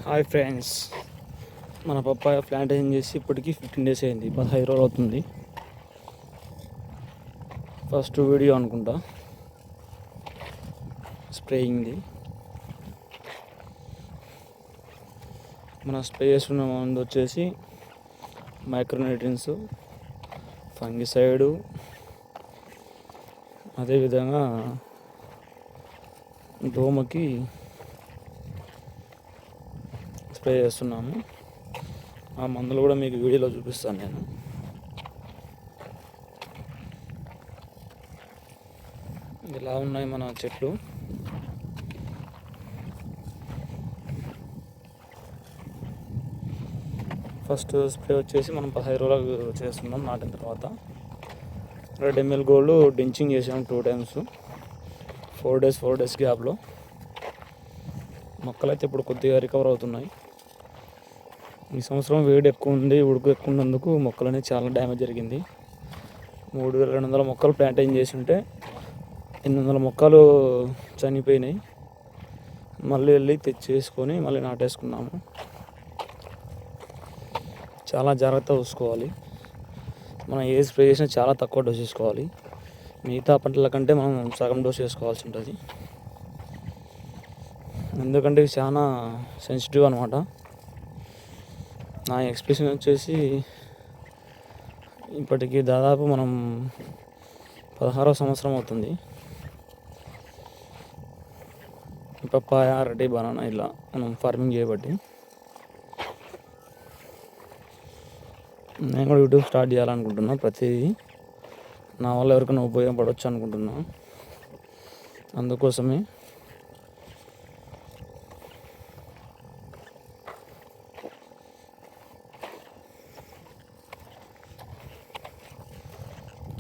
Hi friends, మన papaya plantation చేసి ఇప్పటికి 15 డేస్ అయింది. 15 రోజులు అవుతుంది. ఫస్ట్ వీడియో అనుకుంటా స్ప్రేయింగ్ది. మన స్ప్రే చేస్తున్న మందు వచ్చేసి మైక్రోన్యూట్రియన్స్, ఫంగిసైడు, అదేవిధంగా దోమకి స్ప్రే చేస్తున్నాము. ఆ మందులు కూడా మీకు వీడియోలో చూపిస్తాను నేను. ఇలా ఉన్నాయి మన చెట్లు. ఫస్ట్ స్ప్రే వచ్చేసి మనం 15 రోజులకు చేస్తున్నాం. నాటిన తర్వాత 2 ml గోల్డ్ డించింగ్ చేసాము 2 times, 4 days గ్యాప్లో. మొక్కలు అయితే ఇప్పుడు కొద్దిగా రికవర్ అవుతున్నాయి. ఈ సంవత్సరం వేడి ఎక్కువ ఉంది, ఉడుకు ఎక్కువ ఉన్నందుకు మొక్కలు అనేది చాలా డ్యామేజ్ జరిగింది. 3200 మొక్కలు ప్లాంటేషన్ చేసి ఉంటే 800 మొక్కలు చనిపోయినాయి. మళ్ళీ వెళ్ళి తెచ్చేసుకొని మళ్ళీ నాటేసుకున్నాము. చాలా జాగ్రత్తగా చూసుకోవాలి. మనం ఏ స్ప్రే చేసినా చాలా తక్కువ డోస్ చేసుకోవాలి. మిగతా పంటల కంటే మనం సగం డోస్ చేసుకోవాల్సి ఉంటుంది. ఎందుకంటే ఇవి చాలా సెన్సిటివ్ అనమాట. నా ఎక్స్ప్రెషన్ వచ్చేసి ఇప్పటికి దాదాపు మనం 16వ సంవత్సరం అవుతుంది. పప్పాయ, అరటి, బనానా ఇలా మనం ఫార్మింగ్ చేయబట్టి. నేను కూడా యూట్యూబ్ స్టార్ట్ చేయాలనుకుంటున్నా. ప్రతిదీ నా వల్ల ఎవరికైనా ఉపయోగపడవచ్చు అనుకుంటున్నా. అందుకోసమే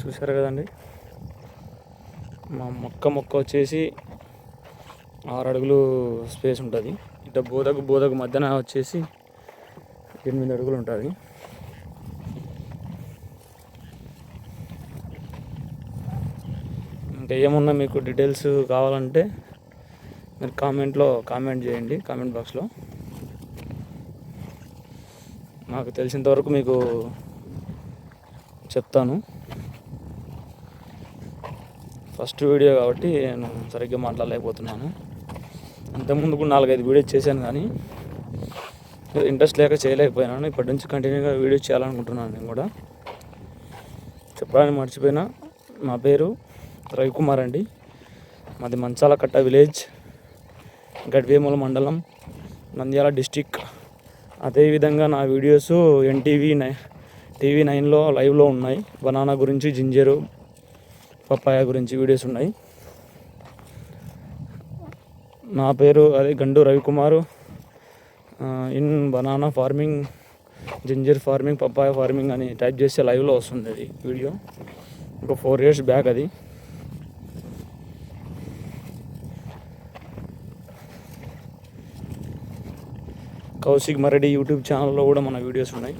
చూసారు కదండి, మా మొక్క వచ్చేసి 6 అడుగులు స్పేస్ ఉంటుంది. ఇట్లా బోదకు మధ్యన వచ్చేసి 8 అడుగులు ఉంటుంది. ఇంకా ఏమన్నా మీకు డీటెయిల్స్ కావాలంటే మీరు కామెంట్ చేయండి, కామెంట్ బాక్స్లో. నాకు తెలిసినంతవరకు మీకు చెప్తాను. ఫస్ట్ వీడియో కాబట్టి నేను సరిగ్గా మాట్లాడలేకపోతున్నాను. అంతకుముందు కూడా 4-5 వీడియోస్ చేశాను, కానీ ఇంట్రెస్ట్ లేక చేయలేకపోయినాను. ఇప్పటి నుంచి కంటిన్యూగా వీడియోస్ చేయాలనుకుంటున్నాను. నేను కూడా చెప్పడానికి మర్చిపోయినా, నా పేరు రవికుమార్ అండి. మాది మంచాలకట్ట విలేజ్, గడ్వేముల మండలం, నంద్యాల డిస్టిక్. అదేవిధంగా నా వీడియోస్ టీవీ 9లో లైవ్లో ఉన్నాయి. బనానా గురించి, జింజరు, పప్పాయ గురించి వీడియోస్ ఉన్నాయి. నా పేరు గండు Ravikumar. In banana farming, ginger farming, papaya farming అని టైప్ చేస్తే లైవ్లో వస్తుంది అది వీడియో. ఒక 4 years బ్యాక్ అది. కౌశిక్ మరెడ్డి యూట్యూబ్ ఛానల్లో కూడా మన వీడియోస్ ఉన్నాయి.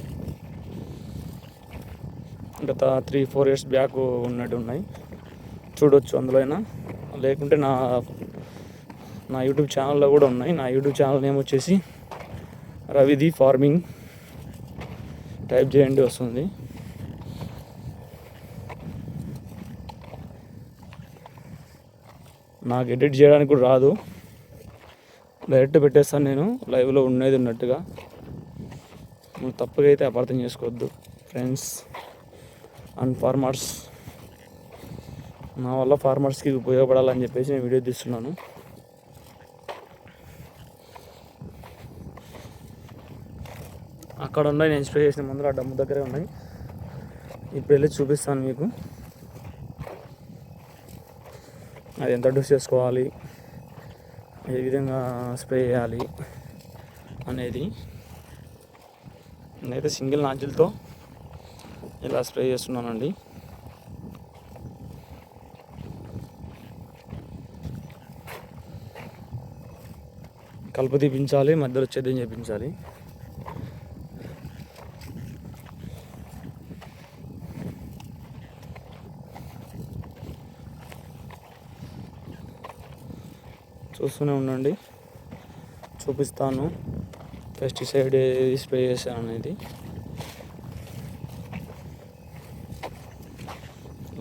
గత 3-4 years బ్యాక్ ఉన్నట్టు ఉన్నాయి, చూడొచ్చు అందులో అయినా. లేకుంటే నా యూట్యూబ్ ఛానల్లో కూడా ఉన్నాయి. నా యూట్యూబ్ ఛానల్ నేమ్ వచ్చేసి రవిది ఫార్మింగ్. టైప్ చేయండి, వస్తుంది. నాకు ఎడిట్ చేయడానికి కూడా రాదు, డైరెక్ట్ పెట్టేస్తాను నేను లైవ్లో ఉన్నది ఉన్నట్టుగా. నువ్వు తప్పుగా అయితే అపార్థం చేసుకోవద్దు ఫ్రెండ్స్ అండ్ ఫార్మర్స్. నా వల్ల ఫార్మర్స్కి ఉపయోగపడాలని చెప్పేసి నేను వీడియో తీస్తున్నాను. అక్కడ ఉన్నాయి నేను స్ప్రే చేసిన మందులు, ఆ డమ్ము దగ్గరే ఉన్నాయి. ఇప్పుడు వెళ్ళి చూపిస్తాను మీకు. అది ఎంత డోస్ చేసుకోవాలి, ఏ విధంగా స్ప్రే చేయాలి అనేది. నేనైతే సింగిల్ నాజిల్తో ఇలా స్ప్రే చేస్తున్నానండి. కలుపు తీపించాలి, మధ్యలో ఛేదం చేయించాలి. చూస్తూనే ఉండండి, చూపిస్తాను. పెస్టిసైడ్ ఏది స్ప్రే చేశాను అనేది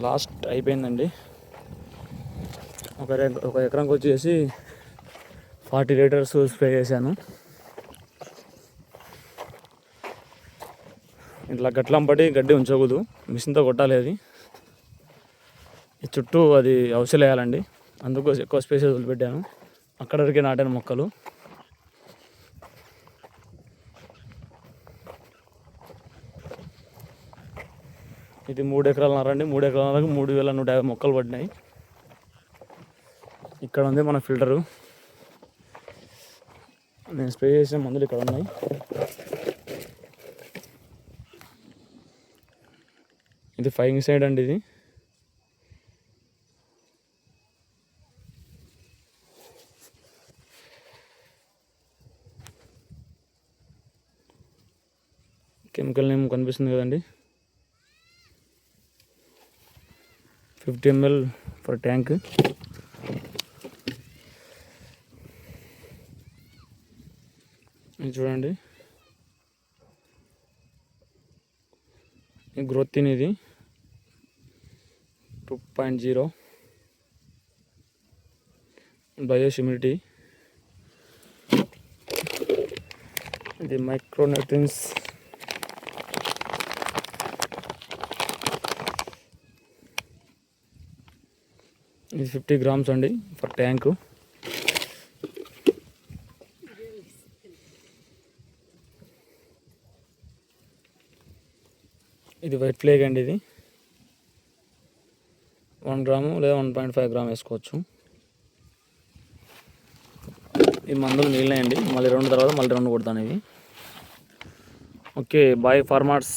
లాస్ట్ అయిపోయిందండి. ఒక ఎకరానికి వచ్చేసి 40 లీటర్స్ స్ప్రే చేశాను. ఇట్లా గట్లంపడి గడ్డి ఉంచకూడదు, మిషన్తో కొట్టాలి. అది ఈ చుట్టూ అది అవసరం వేయాలండి. అందుకు ఎక్కువ స్పేసెస్ వదిలిపెట్టాను. అక్కడ వరకే నాటాను మొక్కలు. ఇది 3 ఎకరాలన్నర అండి. 3 ఎకరాలకు 3150 మొక్కలు పడినాయి. ఇక్కడ ఉంది మన ఫిల్టరు. నేను స్ప్రే చేసిన మందులు ఇక్కడ ఉన్నాయి. ఇది ఫంగిసైడ్ అండి. ఇది కెమికల్ నేమ్ కనిపిస్తుంది కదండి. 50 ml ఫర్ ట్యాంక్. ఇది చూడండి, ఈ గ్రోత్ తినేది 2.0 బయోసిమిలిటీ. ఇది మైక్రోన్యూట్రియన్స్. ఇది 50 grams అండి ఫర్ ట్యాంకు. ఇది వైట్ ఫ్లేగ్ అండి. ఇది 1 గ్రాము లేదా 1.5 గ్రామ్ వేసుకోవచ్చు. ఈ మందులు నీళ్ళేయండి. మళ్ళీ 2 తర్వాత మళ్ళీ 2 కొడతాను ఇవి. Okay, bye farmers.